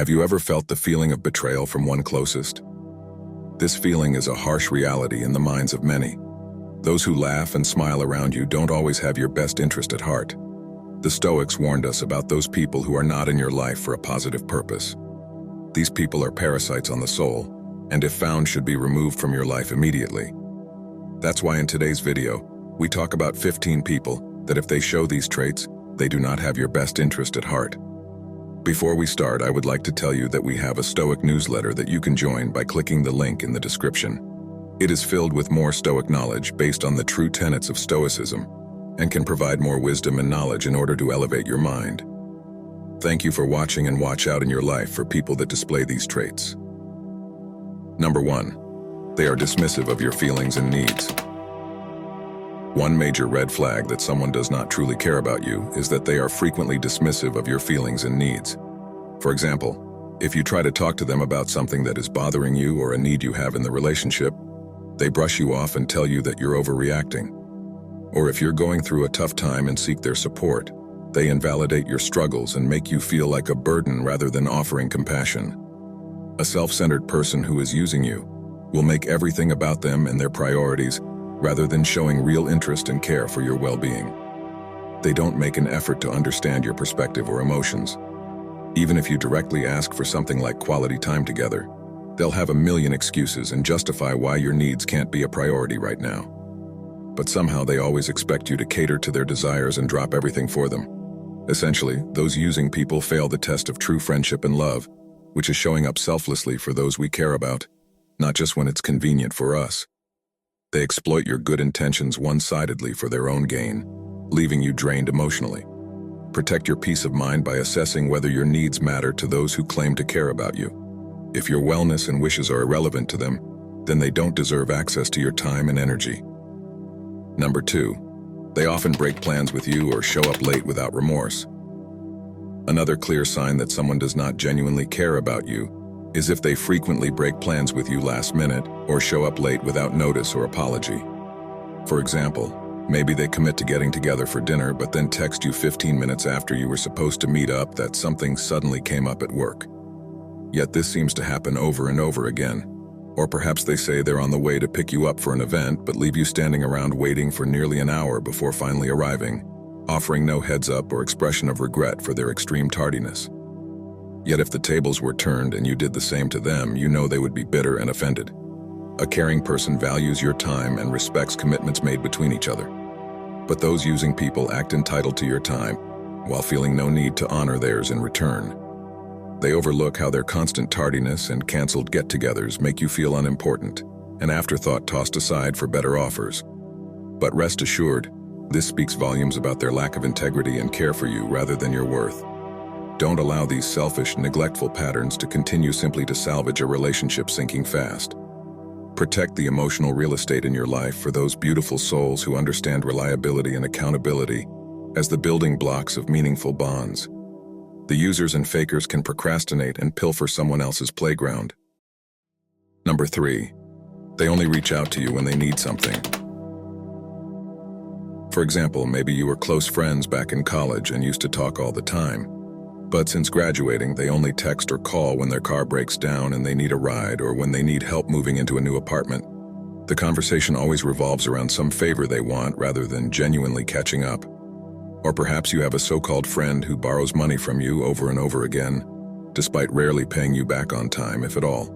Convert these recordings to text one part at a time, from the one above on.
Have you ever felt the feeling of betrayal from one closest? This feeling is a harsh reality in the minds of many. Those who laugh and smile around you don't always have your best interest at heart. The Stoics warned us about those people who are not in your life for a positive purpose. These people are parasites on the soul, and if found should be removed from your life immediately. That's why in today's video, we talk about 15 people that if they show these traits, they do not have your best interest at heart. Before we start, I would like to tell you that we have a Stoic newsletter that you can join by clicking the link in the description. It is filled with more Stoic knowledge based on the true tenets of Stoicism and can provide more wisdom and knowledge in order to elevate your mind. Thank you for watching, and watch out in your life for people that display these traits. Number 1. They are dismissive of your feelings and needs. One major red flag that someone does not truly care about you is that they are frequently dismissive of your feelings and needs. For example, if you try to talk to them about something that is bothering you or a need you have in the relationship, they brush you off and tell you that you're overreacting. Or if you're going through a tough time and seek their support, they invalidate your struggles and make you feel like a burden rather than offering compassion. A self-centered person who is using you will make everything about them and their priorities rather than showing real interest and care for your well-being. They don't make an effort to understand your perspective or emotions. Even if you directly ask for something like quality time together, they'll have a million excuses and justify why your needs can't be a priority right now. But somehow they always expect you to cater to their desires and drop everything for them. Essentially, those using people fail the test of true friendship and love, which is showing up selflessly for those we care about, not just when it's convenient for us. They exploit your good intentions one-sidedly for their own gain, leaving you drained emotionally. Protect your peace of mind by assessing whether your needs matter to those who claim to care about you. If your wellness and wishes are irrelevant to them, then they don't deserve access to your time and energy. Number 2. They often break plans with you or show up late without remorse. Another clear sign that someone does not genuinely care about you is if they frequently break plans with you last minute or show up late without notice or apology. For example, maybe they commit to getting together for dinner but then text you 15 minutes after you were supposed to meet up that something suddenly came up at work. Yet this seems to happen over and over again. Or perhaps they say they're on the way to pick you up for an event but leave you standing around waiting for nearly an hour before finally arriving, offering no heads up or expression of regret for their extreme tardiness. Yet if the tables were turned and you did the same to them, you know they would be bitter and offended. A caring person values your time and respects commitments made between each other. But those using people act entitled to your time, while feeling no need to honor theirs in return. They overlook how their constant tardiness and canceled get-togethers make you feel unimportant, an afterthought tossed aside for better offers. But rest assured, this speaks volumes about their lack of integrity and care for you rather than your worth. Don't allow these selfish, neglectful patterns to continue simply to salvage a relationship sinking fast. Protect the emotional real estate in your life for those beautiful souls who understand reliability and accountability as the building blocks of meaningful bonds. The users and fakers can procrastinate and pilfer someone else's playground. Number 3. They only reach out to you when they need something. For example, maybe you were close friends back in college and used to talk all the time. But since graduating, they only text or call when their car breaks down and they need a ride, or when they need help moving into a new apartment. The conversation always revolves around some favor they want rather than genuinely catching up. Or perhaps you have a so-called friend who borrows money from you over and over again, despite rarely paying you back on time, if at all.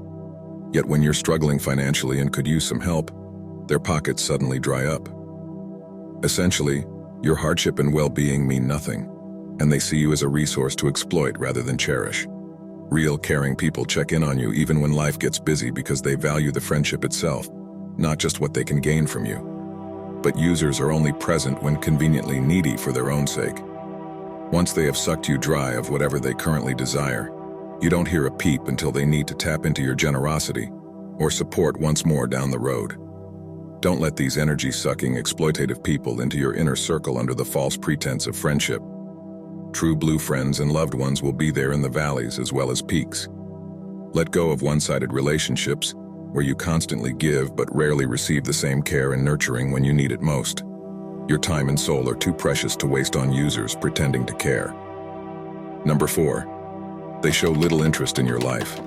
Yet when you're struggling financially and could use some help, their pockets suddenly dry up. Essentially, your hardship and well-being mean nothing, and they see you as a resource to exploit rather than cherish. Real caring people check in on you even when life gets busy because they value the friendship itself, not just what they can gain from you. But users are only present when conveniently needy for their own sake. Once they have sucked you dry of whatever they currently desire, you don't hear a peep until they need to tap into your generosity or support once more down the road. Don't let these energy-sucking, exploitative people into your inner circle under the false pretense of friendship. True blue friends and loved ones will be there in the valleys as well as peaks. Let go of one-sided relationships where you constantly give but rarely receive the same care and nurturing when you need it most. Your time and soul are too precious to waste on users pretending to care. Number 4. They show little interest in your life.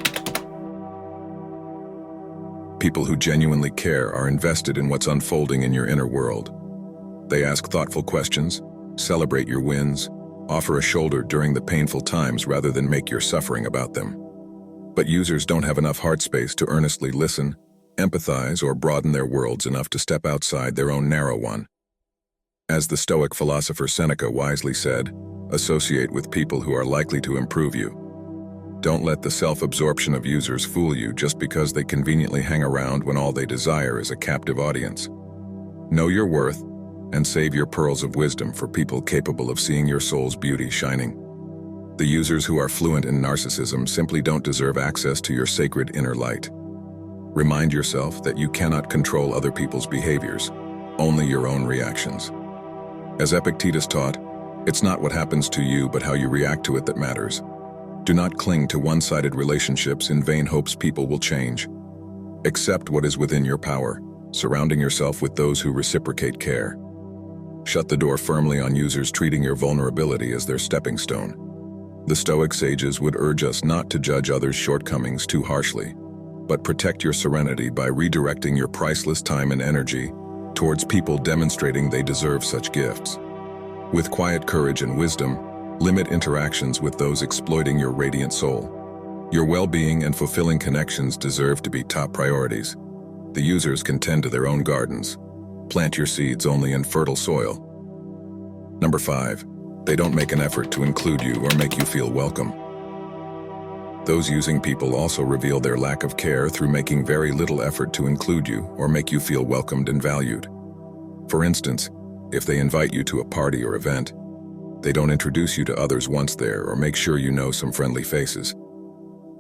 People who genuinely care are invested in what's unfolding in your inner world. They ask thoughtful questions, celebrate your wins, offer a shoulder during the painful times rather than make your suffering about them. But users don't have enough heart space to earnestly listen, empathize, or broaden their worlds enough to step outside their own narrow one. As the Stoic philosopher Seneca wisely said, associate with people who are likely to improve you. Don't let the self-absorption of users fool you just because they conveniently hang around when all they desire is a captive audience. Know your worth and save your pearls of wisdom for people capable of seeing your soul's beauty shining. The users who are fluent in narcissism simply don't deserve access to your sacred inner light. Remind yourself that you cannot control other people's behaviors, only your own reactions. As Epictetus taught, it's not what happens to you but how you react to it that matters. Do not cling to one-sided relationships in vain hopes people will change. Accept what is within your power, surrounding yourself with those who reciprocate care. Shut the door firmly on users treating your vulnerability as their stepping stone. The Stoic sages would urge us not to judge others' shortcomings too harshly, but protect your serenity by redirecting your priceless time and energy towards people demonstrating they deserve such gifts. With quiet courage and wisdom, limit interactions with those exploiting your radiant soul. Your well-being and fulfilling connections deserve to be top priorities. The users can tend to their own gardens. Plant your seeds only in fertile soil. Number 5, they don't make an effort to include you or make you feel welcome. Those using people also reveal their lack of care through making very little effort to include you or make you feel welcomed and valued. For instance, if they invite you to a party or event, they don't introduce you to others once there or make sure you know some friendly faces.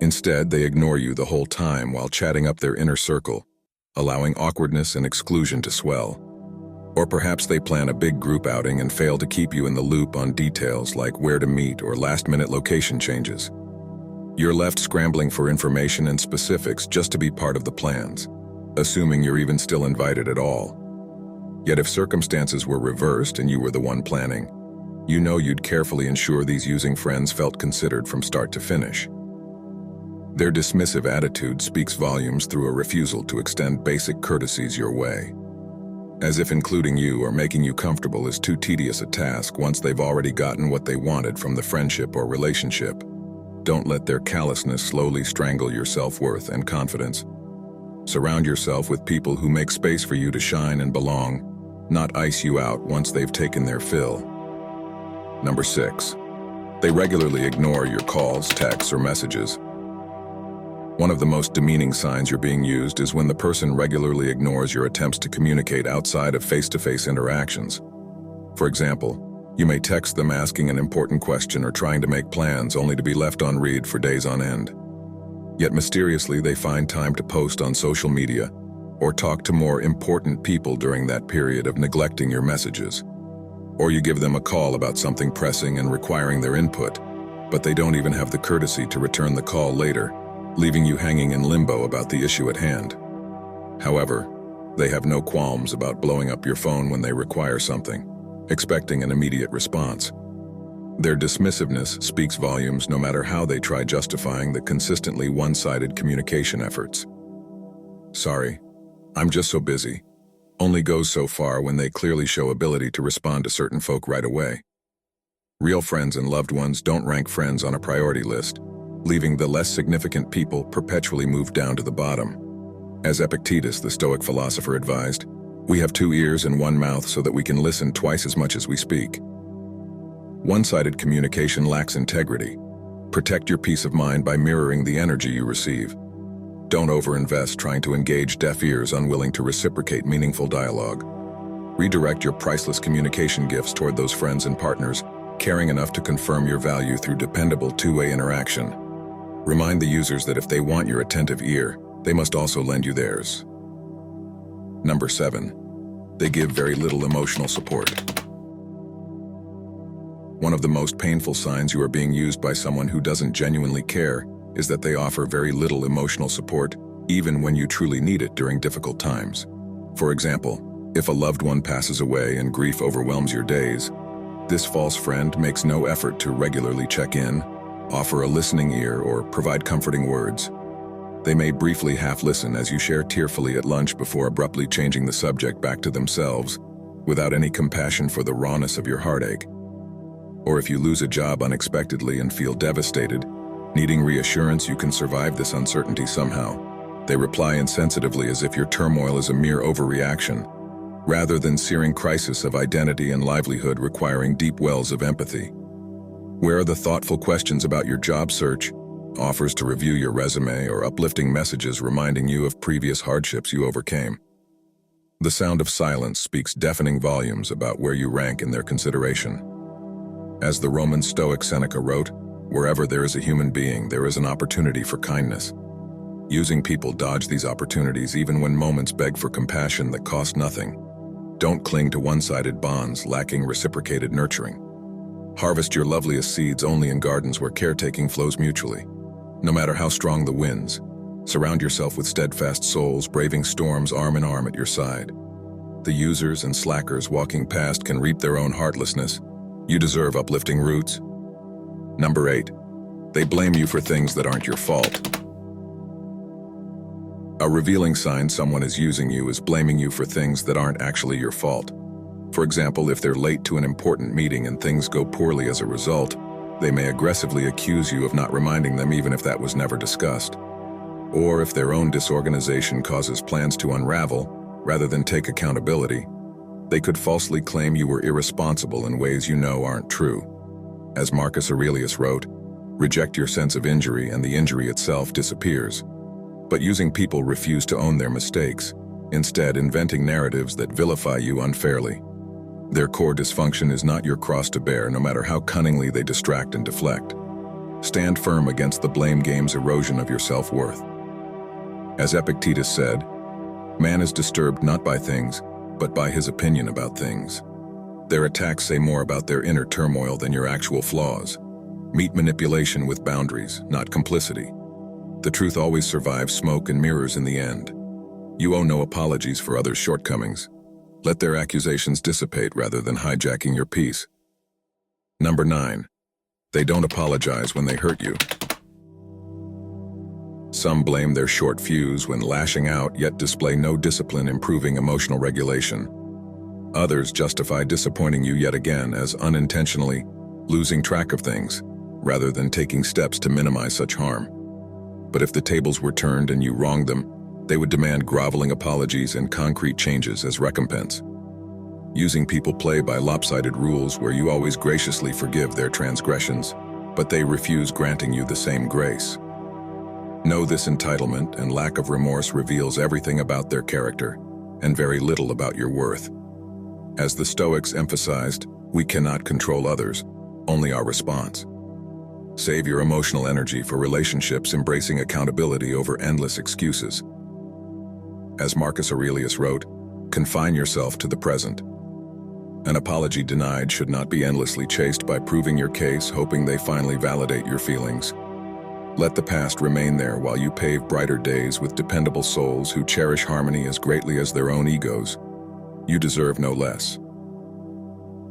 Instead, they ignore you the whole time while chatting up their inner circle, allowing awkwardness and exclusion to swell. Or perhaps they plan a big group outing and fail to keep you in the loop on details like where to meet or last-minute location changes. You're left scrambling for information and specifics just to be part of the plans, assuming you're even still invited at all. Yet if circumstances were reversed and you were the one planning, you know you'd carefully ensure these using friends felt considered from start to finish. Their dismissive attitude speaks volumes through a refusal to extend basic courtesies your way. As if including you or making you comfortable is too tedious a task once they've already gotten what they wanted from the friendship or relationship. Don't let their callousness slowly strangle your self-worth and confidence. Surround yourself with people who make space for you to shine and belong, not ice you out once they've taken their fill. Number 6, they regularly ignore your calls, texts, or messages. One of the most demeaning signs you're being used is when the person regularly ignores your attempts to communicate outside of face-to-face interactions. For example, you may text them asking an important question or trying to make plans only to be left on read for days on end. Yet mysteriously they find time to post on social media or talk to more important people during that period of neglecting your messages. Or you give them a call about something pressing and requiring their input, but they don't even have the courtesy to return the call later, leaving you hanging in limbo about the issue at hand. However, they have no qualms about blowing up your phone when they require something, expecting an immediate response. Their dismissiveness speaks volumes no matter how they try justifying the consistently one-sided communication efforts. Sorry, I'm just so busy. Only goes so far when they clearly show ability to respond to certain folk right away. Real friends and loved ones don't rank friends on a priority list, leaving the less significant people perpetually moved down to the bottom. As Epictetus, the Stoic philosopher, advised, we have 2 ears and 1 mouth so that we can listen twice as much as we speak. One-sided communication lacks integrity. Protect your peace of mind by mirroring the energy you receive. Don't overinvest trying to engage deaf ears unwilling to reciprocate meaningful dialogue. Redirect your priceless communication gifts toward those friends and partners, caring enough to confirm your value through dependable two-way interaction. Remind the users that if they want your attentive ear, they must also lend you theirs. Number 7, they give very little emotional support. One of the most painful signs you are being used by someone who doesn't genuinely care is that they offer very little emotional support, even when you truly need it during difficult times. For example, if a loved one passes away and grief overwhelms your days, this false friend makes no effort to regularly check in, offer a listening ear, or provide comforting words. They may briefly half-listen as you share tearfully at lunch before abruptly changing the subject back to themselves, without any compassion for the rawness of your heartache. Or if you lose a job unexpectedly and feel devastated, needing reassurance you can survive this uncertainty somehow, they reply insensitively as if your turmoil is a mere overreaction, rather than searing crisis of identity and livelihood requiring deep wells of empathy. Where are the thoughtful questions about your job search, offers to review your resume, or uplifting messages reminding you of previous hardships you overcame? The sound of silence speaks deafening volumes about where you rank in their consideration. As the Roman Stoic Seneca wrote, "Wherever there is a human being, there is an opportunity for kindness." Using people dodge these opportunities even when moments beg for compassion that cost nothing. Don't cling to one-sided bonds lacking reciprocated nurturing. Harvest your loveliest seeds only in gardens where caretaking flows mutually. No matter how strong the winds, surround yourself with steadfast souls braving storms arm in arm at your side. The users and slackers walking past can reap their own heartlessness. You deserve uplifting roots. Number 8. They blame you for things that aren't your fault. A revealing sign someone is using you is blaming you for things that aren't actually your fault. For example, if they're late to an important meeting and things go poorly as a result, they may aggressively accuse you of not reminding them even if that was never discussed. Or if their own disorganization causes plans to unravel, rather than take accountability, they could falsely claim you were irresponsible in ways you know aren't true. As Marcus Aurelius wrote, "Reject your sense of injury and the injury itself disappears." But using people refuse to own their mistakes, instead inventing narratives that vilify you unfairly. Their core dysfunction is not your cross to bear, no matter how cunningly they distract and deflect. Stand firm against the blame game's erosion of your self-worth. As Epictetus said, "Man is disturbed not by things, but by his opinion about things." Their attacks say more about their inner turmoil than your actual flaws. Meet manipulation with boundaries, not complicity. The truth always survives smoke and mirrors in the end. You owe no apologies for others' shortcomings. Let their accusations dissipate rather than hijacking your peace. Number 9. They don't apologize when they hurt you. Some blame their short fuse when lashing out, yet display no discipline improving emotional regulation. Others justify disappointing you yet again as unintentionally losing track of things, rather than taking steps to minimize such harm. But if the tables were turned and you wronged them, they would demand groveling apologies and concrete changes as recompense. Using people play by lopsided rules where you always graciously forgive their transgressions, but they refuse granting you the same grace. Know this entitlement and lack of remorse reveals everything about their character, and very little about your worth. As the Stoics emphasized, we cannot control others, only our response. Save your emotional energy for relationships embracing accountability over endless excuses. As Marcus Aurelius wrote, confine yourself to the present. An apology denied should not be endlessly chased by proving your case, hoping they finally validate your feelings. Let the past remain there while you pave brighter days with dependable souls who cherish harmony as greatly as their own egos. You deserve no less.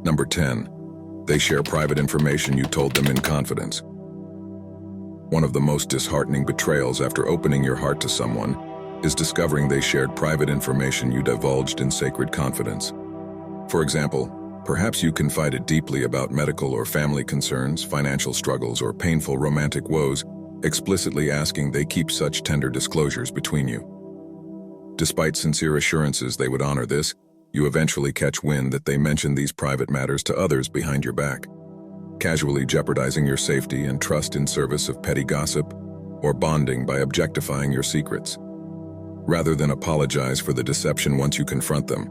Number 10. They share private information you told them in confidence. One of the most disheartening betrayals after opening your heart to someone is discovering they shared private information you divulged in sacred confidence. For example, perhaps you confided deeply about medical or family concerns, financial struggles, or painful romantic woes, explicitly asking they keep such tender disclosures between you. Despite sincere assurances they would honor this, you eventually catch wind that they mentioned these private matters to others behind your back, casually jeopardizing your safety and trust in service of petty gossip, or bonding by objectifying your secrets. Rather than apologize for the deception once you confront them,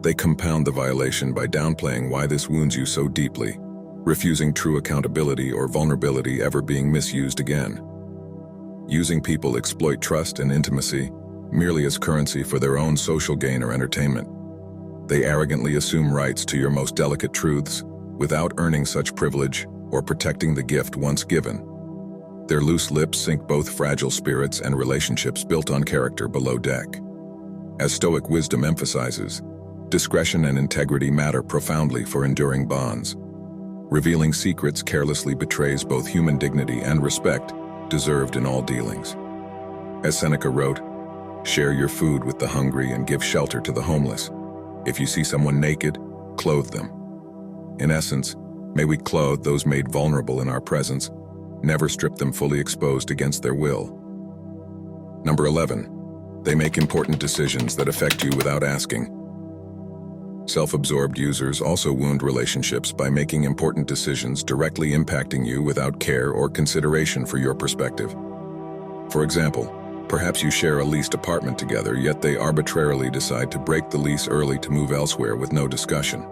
they compound the violation by downplaying why this wounds you so deeply, refusing true accountability or vulnerability ever being misused again. Using people exploit trust and intimacy merely as currency for their own social gain or entertainment. They arrogantly assume rights to your most delicate truths without earning such privilege or protecting the gift once given. Their loose lips sink both fragile spirits and relationships built on character below deck. As Stoic wisdom emphasizes, discretion and integrity matter profoundly for enduring bonds. Revealing secrets carelessly betrays both human dignity and respect, deserved in all dealings. As Seneca wrote, "Share your food with the hungry and give shelter to the homeless. If you see someone naked, clothe them." In essence, may we clothe those made vulnerable in our presence, never strip them fully exposed against their will. Number 11. They make important decisions that affect you without asking. Self-absorbed users also wound relationships by making important decisions directly impacting you without care or consideration for your perspective. For example, perhaps you share a leased apartment together, yet they arbitrarily decide to break the lease early to move elsewhere with no discussion,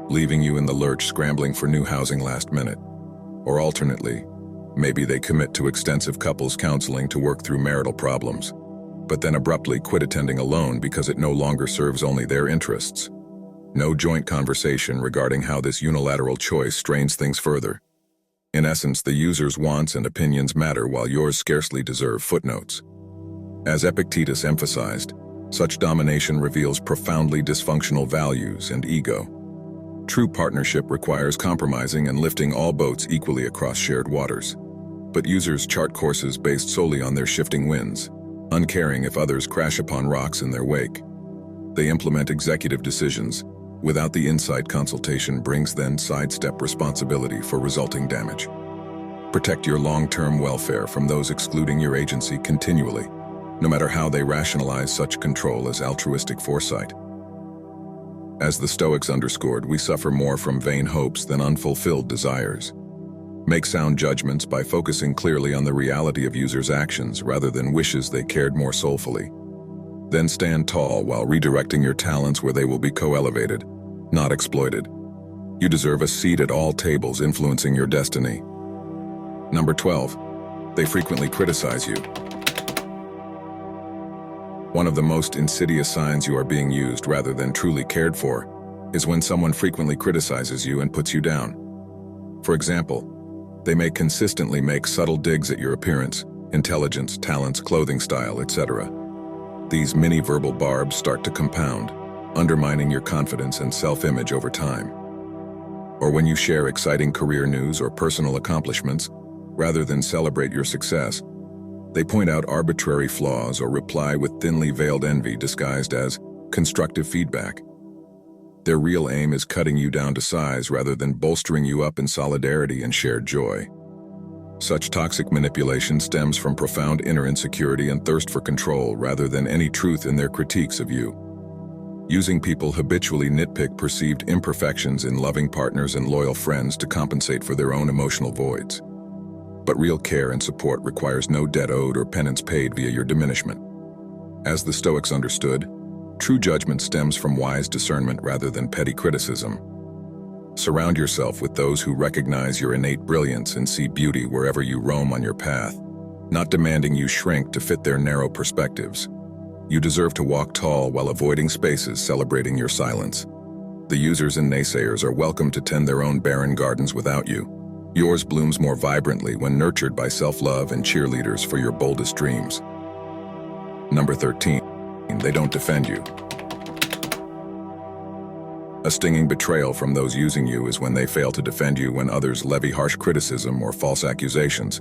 leaving you in the lurch scrambling for new housing last minute. Or alternately, maybe they commit to extensive couples counseling to work through marital problems, but then abruptly quit attending alone because it no longer serves only their interests. No joint conversation regarding how this unilateral choice strains things further. In essence, the user's wants and opinions matter while yours scarcely deserve footnotes. As Epictetus emphasized, such domination reveals profoundly dysfunctional values and ego. True partnership requires compromising and lifting all boats equally across shared waters. But users chart courses based solely on their shifting winds, uncaring if others crash upon rocks in their wake. They implement executive decisions without the insight consultation brings, then sidestep responsibility for resulting damage. Protect your long-term welfare from those excluding your agency continually, no matter how they rationalize such control as altruistic foresight. As the Stoics underscored, we suffer more from vain hopes than unfulfilled desires. Make sound judgments by focusing clearly on the reality of users' actions rather than wishes they cared more soulfully. Then stand tall while redirecting your talents where they will be co-elevated, not exploited. You deserve a seat at all tables influencing your destiny. Number 12. They frequently criticize you. One of the most insidious signs you are being used rather than truly cared for is when someone frequently criticizes you and puts you down. For example, they may consistently make subtle digs at your appearance, intelligence, talents, clothing style, etc. These mini-verbal barbs start to compound, undermining your confidence and self-image over time. Or when you share exciting career news or personal accomplishments, rather than celebrate your success, they point out arbitrary flaws or reply with thinly veiled envy disguised as constructive feedback. Their real aim is cutting you down to size rather than bolstering you up in solidarity and shared joy. Such toxic manipulation stems from profound inner insecurity and thirst for control rather than any truth in their critiques of you. Using people habitually nitpick perceived imperfections in loving partners and loyal friends to compensate for their own emotional voids. But real care and support requires no debt owed or penance paid via your diminishment. As the Stoics understood, true judgment stems from wise discernment rather than petty criticism. Surround yourself with those who recognize your innate brilliance and see beauty wherever you roam on your path, not demanding you shrink to fit their narrow perspectives. You deserve to walk tall while avoiding spaces celebrating your silence. The users and naysayers are welcome to tend their own barren gardens without you. Yours blooms more vibrantly when nurtured by self-love and cheerleaders for your boldest dreams. Number 13. They don't defend you. A stinging betrayal from those using you is when they fail to defend you when others levy harsh criticism or false accusations.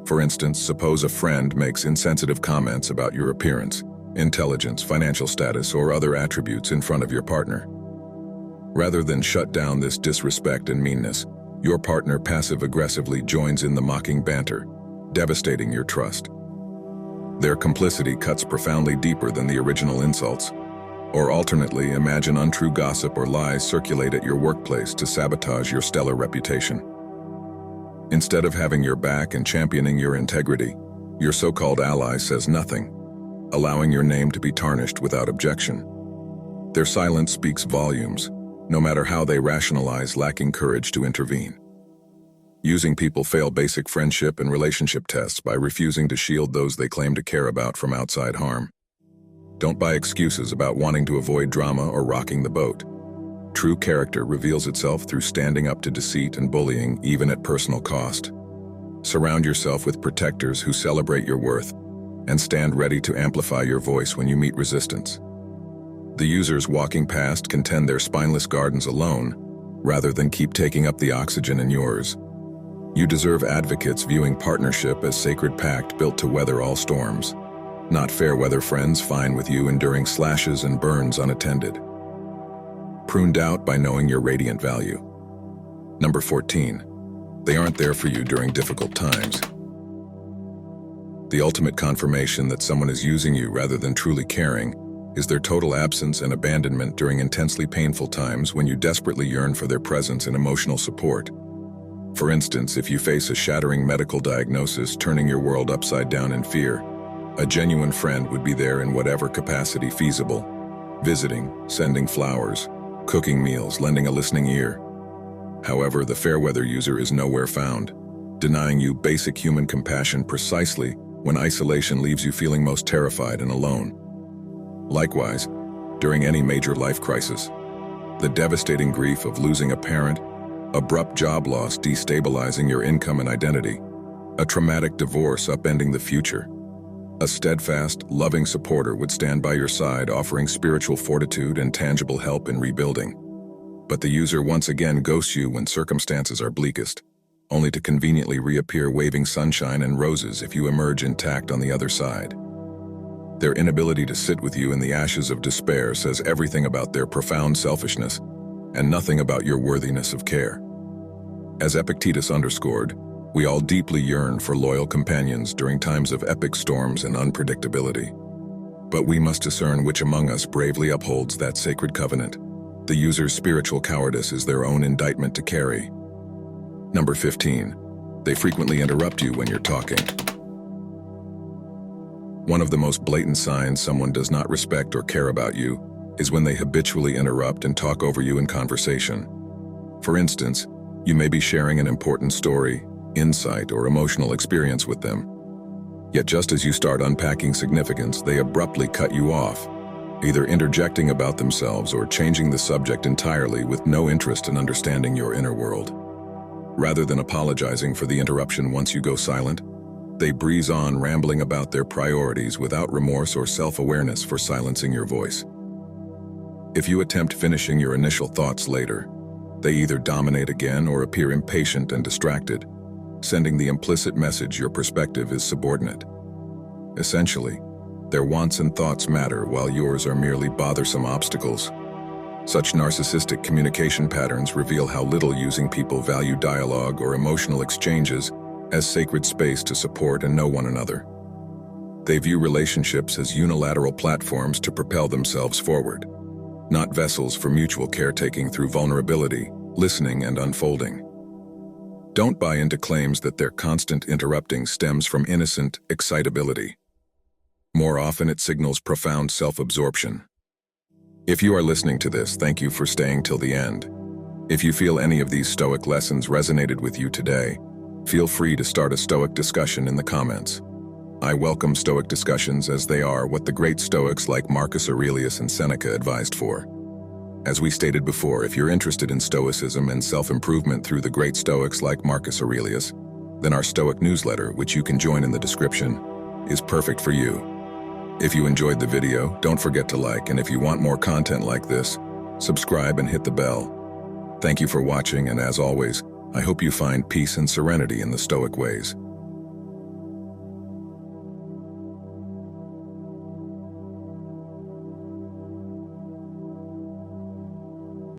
For instance, suppose a friend makes insensitive comments about your appearance, intelligence, financial status, or other attributes in front of your partner. Rather than shut down this disrespect and meanness, your partner passive-aggressively joins in the mocking banter, devastating your trust. Their complicity cuts profoundly deeper than the original insults. Or alternately, imagine untrue gossip or lies circulate at your workplace to sabotage your stellar reputation. Instead of having your back and championing your integrity, your so-called ally says nothing, allowing your name to be tarnished without objection. Their silence speaks volumes, no matter how they rationalize lacking courage to intervene. Using people fail basic friendship and relationship tests by refusing to shield those they claim to care about from outside harm. Don't buy excuses about wanting to avoid drama or rocking the boat. True character reveals itself through standing up to deceit and bullying, even at personal cost. Surround yourself with protectors who celebrate your worth and stand ready to amplify your voice when you meet resistance. The users walking past can tend their spineless gardens alone, rather than keep taking up the oxygen in yours. You deserve advocates viewing partnership as sacred pact built to weather all storms, not fair weather friends fine with you enduring slashes and burns unattended. Pruned out by knowing your radiant value. Number 14. They aren't there for you during difficult times. The ultimate confirmation that someone is using you rather than truly caring is their total absence and abandonment during intensely painful times when you desperately yearn for their presence and emotional support. For instance, if you face a shattering medical diagnosis turning your world upside down in fear, a genuine friend would be there in whatever capacity feasible, visiting, sending flowers, cooking meals, lending a listening ear. However, the fair-weather user is nowhere found, denying you basic human compassion precisely when isolation leaves you feeling most terrified and alone. Likewise, during any major life crisis, the devastating grief of losing a parent, abrupt job loss destabilizing your income and identity, a traumatic divorce upending the future, a steadfast, loving supporter would stand by your side offering spiritual fortitude and tangible help in rebuilding. But the user once again ghosts you when circumstances are bleakest, only to conveniently reappear waving sunshine and roses if you emerge intact on the other side. Their inability to sit with you in the ashes of despair says everything about their profound selfishness and nothing about your worthiness of care. As Epictetus underscored, we all deeply yearn for loyal companions during times of epic storms and unpredictability. But we must discern which among us bravely upholds that sacred covenant. The user's spiritual cowardice is their own indictment to carry. Number 15. They frequently interrupt you when you're talking. One of the most blatant signs someone does not respect or care about you is when they habitually interrupt and talk over you in conversation. For instance, you may be sharing an important story, insight, or emotional experience with them. Yet just as you start unpacking significance, they abruptly cut you off, either interjecting about themselves or changing the subject entirely with no interest in understanding your inner world. Rather than apologizing for the interruption once you go silent, they breeze on rambling about their priorities without remorse or self-awareness for silencing your voice. If you attempt finishing your initial thoughts later, they either dominate again or appear impatient and distracted, sending the implicit message your perspective is subordinate. Essentially, their wants and thoughts matter while yours are merely bothersome obstacles. Such narcissistic communication patterns reveal how little using people value dialogue or emotional exchanges as sacred space to support and know one another. They view relationships as unilateral platforms to propel themselves forward, not vessels for mutual caretaking through vulnerability, listening, and unfolding. Don't buy into claims that their constant interrupting stems from innocent excitability. More often, it signals profound self-absorption. If you are listening to this, thank you for staying till the end. If you feel any of these Stoic lessons resonated with you today, feel free to start a Stoic discussion in the comments. I welcome Stoic discussions as they are what the great Stoics like Marcus Aurelius and Seneca advised for. As we stated before, if you're interested in Stoicism and self-improvement through the great Stoics like Marcus Aurelius, then our Stoic newsletter, which you can join in the description, is perfect for you. If you enjoyed the video, don't forget to like, and if you want more content like this, subscribe and hit the bell. Thank you for watching, and as always, I hope you find peace and serenity in the Stoic ways.